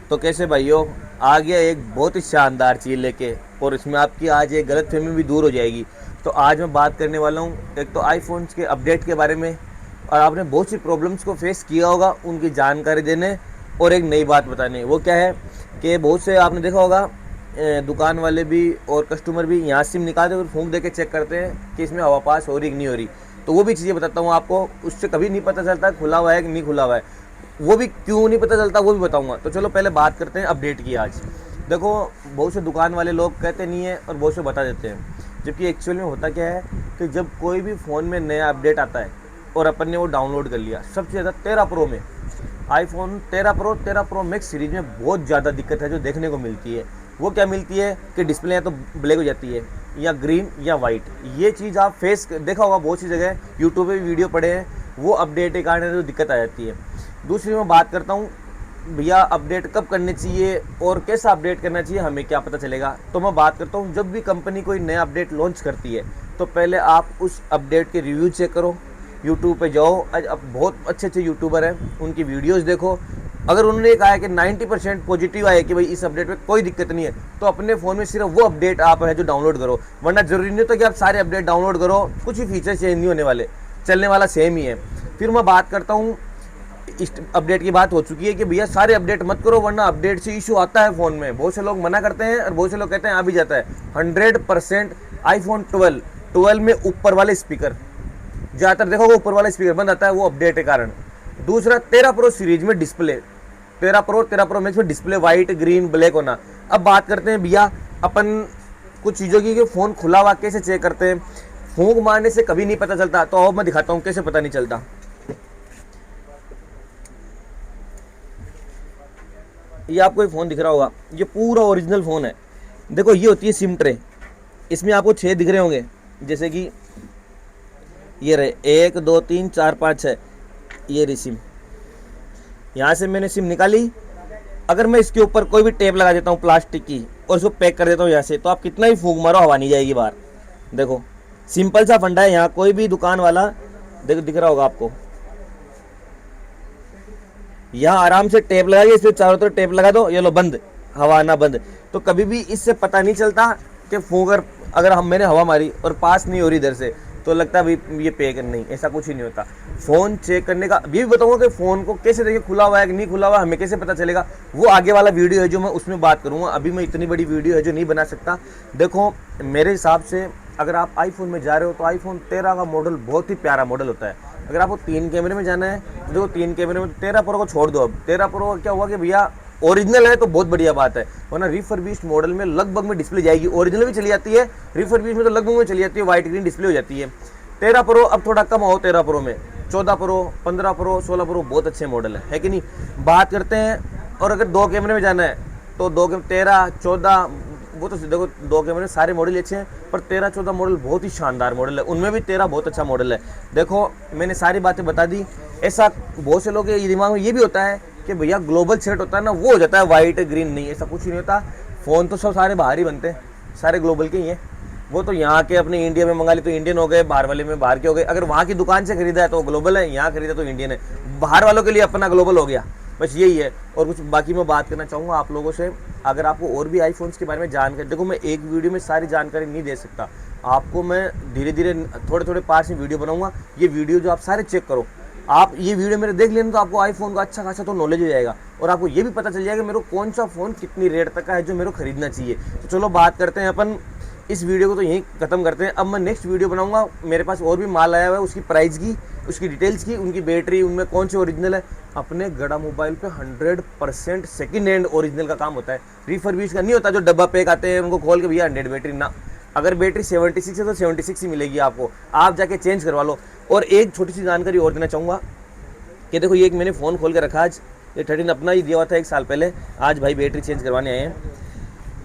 तो कैसे भाइयों, आ गया एक बहुत ही शानदार चीज़ लेके, और इसमें आपकी आज एक गलतफहमी भी दूर हो जाएगी। तो आज मैं बात करने वाला हूँ एक तो आईफोन्स के अपडेट के बारे में, और आपने बहुत सी प्रॉब्लम्स को फेस किया होगा उनकी जानकारी देने, और एक नई बात बताने। वो क्या है कि बहुत से आपने देखा होगा दुकान वाले भी और कस्टमर भी यहाँ सिम निकालते और फूंक दे के चेक करते हैं कि इसमें हवा पास हो रही कि नहीं हो रही। तो वो भी चीज़ें बताता हूँ आपको, उससे कभी नहीं पता चलता खुला हुआ है कि नहीं खुला हुआ है, वो भी क्यों नहीं पता चलता वो भी बताऊंगा। तो चलो पहले बात करते हैं अपडेट की। आज देखो, बहुत से दुकान वाले लोग कहते नहीं है और बहुत से बता देते हैं, जबकि एक्चुअल में होता क्या है कि जब कोई भी फ़ोन में नया अपडेट आता है और अपन ने वो डाउनलोड कर लिया, सबसे ज़्यादा 13 प्रो में, आईफोन 13 प्रो मैक्स सीरीज में बहुत ज़्यादा दिक्कत है जो देखने को मिलती है। वो क्या मिलती है कि डिस्प्ले या तो ब्लैक हो जाती है या ग्रीन या वाइट। ये चीज़ आप फेस देखा होगा बहुत सी जगह, यूट्यूब पे भी वीडियो पड़े हैं, वो अपडेट के कारण जो दिक्कत आ जाती है। दूसरी मैं बात करता हूँ भैया अपडेट कब करने चाहिए और कैसा अपडेट करना चाहिए, हमें क्या पता चलेगा। तो मैं बात करता हूँ, जब भी कंपनी कोई नया अपडेट लॉन्च करती है तो पहले आप उस अपडेट के रिव्यू चेक करो। यूट्यूब पे जाओ, अब बहुत अच्छे अच्छे यूट्यूबर हैं, उनकी वीडियोस देखो। अगर उन्होंने कहा है कि 90% पॉजिटिव आए कि भाई इस अपडेट में कोई दिक्कत नहीं है, तो अपने फ़ोन में सिर्फ वो अपडेट आप है जो डाउनलोड करो। वरना ज़रूरी नहीं होता कि आप सारे अपडेट डाउनलोड करो, कुछ ही फीचर चेंज नहीं होने वाले, चलने वाला सेम ही है। फिर मैं बात करता हूँ, इस अपडेट की बात हो चुकी है कि भैया सारे अपडेट मत करो वरना अपडेट से इशू आता है फ़ोन में। बहुत से लोग मना करते हैं और बहुत से लोग कहते हैं आ भी जाता है। 100% आईफोन 12 में ऊपर वाले स्पीकर, ज़्यादातर देखो वो ऊपर वाला स्पीकर बंद आता है, वो अपडेट के कारण। दूसरा 13 प्रो सीरीज में डिस्प्ले, 13 प्रो मैक्स में डिस्प्ले वाइट ग्रीन ब्लैक होना। अब बात करते हैं भैया अपन कुछ चीज़ों की कि फ़ोन खुला हुआ कैसे चेक करते हैं। फूंक मारने से कभी नहीं पता चलता, तो अब मैं दिखाता हूँ कैसे पता नहीं चलता। ये आपको एक फ़ोन दिख रहा होगा, ये पूरा ओरिजिनल फ़ोन है। देखो ये होती है सिम ट्रे, इसमें आपको 6 दिख रहे होंगे, जैसे कि ये रहे 1 2 3 4 5 6, ये रही सिम। यहाँ से मैंने सिम निकाली, अगर मैं इसके ऊपर कोई भी टेप लगा देता हूँ प्लास्टिक की और इसको पैक कर देता हूँ यहाँ से, तो आप कितना ही फूंक मारो हवा नहीं जाएगी बाहर। देखो सिंपल सा फंडा है, यहाँ कोई भी दुकान वाला देखो दिख रहा होगा आपको, यहाँ आराम से टेप लगाइए, इसमें चारों तरफ टेप लगा दो, ये लो बंद, हवा आना बंद। तो कभी भी इससे पता नहीं चलता कि फूंकर अगर मैंने हवा मारी और पास नहीं हो रही इधर से, तो लगता है भाई ये पे कर, नहीं, ऐसा कुछ ही नहीं होता। फ़ोन चेक करने का ये भी बताऊंगा कि फ़ोन को कैसे देखिए खुला हुआ है कि नहीं खुला हुआ, हमें कैसे पता चलेगा। वो आगे वाला वीडियो है जो मैं उसमें बात करूंगा, अभी मैं इतनी बड़ी वीडियो है जो नहीं बना सकता। देखो मेरे हिसाब से अगर आप आईफोन में जा रहे हो तो आईफोन 13 का मॉडल बहुत ही प्यारा मॉडल होता है। अगर आपको 3 कैमरे में जाना है तो देखो 3 कैमरे में 13 प्रो को छोड़ दो। अब 13 प्रो क्या हुआ कि भैया ओरिजिनल है तो बहुत बढ़िया बात है, वरना रिफर्बिश्ड मॉडल में लगभग में डिस्प्ले जाएगी, ओरिजिनल भी चली जाती है, रिफर्बिश्ड में तो लगभग में चली जाती है, वाइट ग्रीन डिस्प्ले हो जाती है। 13 प्रो अब थोड़ा कम हो 13 प्रो में, 14 प्रो 15 प्रो 16 प्रो बहुत अच्छे मॉडल है कि नहीं। बात करते हैं, और अगर 2 कैमरे में जाना है तो 2 13 14 वो तो देखो 2 कैमरे सारे मॉडल अच्छे हैं, पर 13 14 मॉडल बहुत ही शानदार मॉडल है, उनमें भी 13 बहुत अच्छा मॉडल है। देखो मैंने सारी बातें बता दी। ऐसा बहुत से लोग के दिमाग में ये भी होता है कि भैया ग्लोबल सेट होता है ना, वो हो जाता है वाइट ग्रीन, नहीं ऐसा कुछ नहीं होता। फ़ोन तो सब सारे बाहर ही बनते हैं, सारे ग्लोबल के ही हैं। वो तो यहाँ के अपने इंडिया में मंगा ली तो इंडियन हो गए, बाहर वाले में बाहर के हो गए। अगर वहाँ की दुकान से खरीदा है तो ग्लोबल है, यहाँ खरीदा तो इंडियन है, बाहर वालों के लिए अपना ग्लोबल हो गया, बस यही है। और कुछ बाकी मैं बात करना चाहूँगा आप लोगों से, अगर आपको और भी आईफोन्स के बारे में जानकारी, देखो मैं एक वीडियो में सारी जानकारी नहीं दे सकता आपको, मैं धीरे धीरे थोड़े थोड़े पार्ट्स में वीडियो बनाऊंगा। ये वीडियो जो आप सारे चेक करो, आप ये वीडियो मेरे देख लेना तो आपको आईफोन का अच्छा खासा तो नॉलेज हो जाएगा, और आपको ये भी पता चल जाएगा मेरे को कौन सा फ़ोन कितनी रेट तक का है जो मेरे को खरीदना चाहिए। तो चलो बात करते हैं अपन, इस वीडियो को तो यहीं खत्म करते हैं। अब मैं नेक्स्ट वीडियो बनाऊंगा, मेरे पास और भी माल आया हुआ है, उसकी प्राइस की, उसकी डिटेल्स की, उनकी बैटरी, उनमें कौन से ओरिजिनल है। अपने गड़ा मोबाइल पे 100% सेकंड हैंड ओरिजिनल का काम होता है, रिफर्बिश का नहीं होता जो डब्बा पैक आते हैं उनको खोल के भैया 100 बैटरी ना। अगर बैटरी 76 है तो 76 ही मिलेगी आपको, आप जाके चेंज करवा लो। और एक छोटी सी जानकारी और देना चाहूँगा कि देखो ये एक मैंने फ़ोन खोल के रखा आज, ये 13 अपना ही दिया हुआ था 1 साल पहले, आज भाई बैटरी चेंज करवाने आए हैं।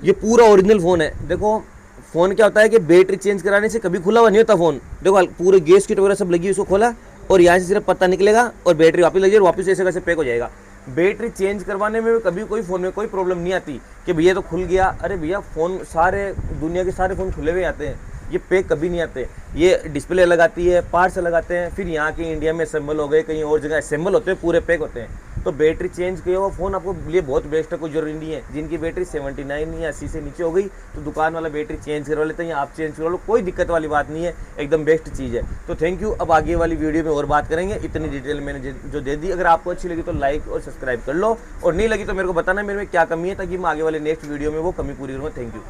ये पूरा ओरिजिनल फ़ोन है। देखो फ़ोन क्या होता है कि बैटरी चेंज कराने से कभी खुला हुआ नहीं होता फ़ोन। देखो पूरे गैस किट वगैरह सब लगी, उसको खोला और यहाँ से सिर्फ पत्ता निकलेगा और बैटरी वापस लगी और वापस ऐसे कैसे पैक हो जाएगा। बैटरी चेंज करवाने में कभी कोई फ़ोन में कोई प्रॉब्लम नहीं आती कि भैया तो खुल गया। अरे भैया फ़ोन सारे दुनिया के सारे फ़ोन खुले हुए आते हैं, ये पैक कभी नहीं आते। ये डिस्प्ले अलग आती है, पार्ट्स अलग आते हैं, फिर यहाँ के इंडिया में असेंबल हो गए, कहीं और जगह असेंबल होते हैं, पूरे पैक होते हैं। तो बैटरी चेंज किया हुआ फ़ोन आपको लिए बहुत बेस्ट है, कोई जरूरी नहीं है। जिनकी बैटरी 79 या 80 से नीचे हो गई तो दुकान वाला बैटरी चेंज करवा लेते हैं या आप चेंज करवा लो, कोई दिक्कत वाली बात नहीं है, एकदम बेस्ट चीज़ है। तो थैंक यू। अब आगे वाली वीडियो में और बात करेंगे, इतनी डिटेल मैंने जो दे दी। अगर आपको अच्छी लगी तो लाइक और सब्सक्राइब कर लो, और नहीं लगी तो मेरे को बताना मेरे में क्या कमी है, ताकि मैं आगे वाले नेक्स्ट वीडियो में वो कमी पूरी करूँगा। Thank you.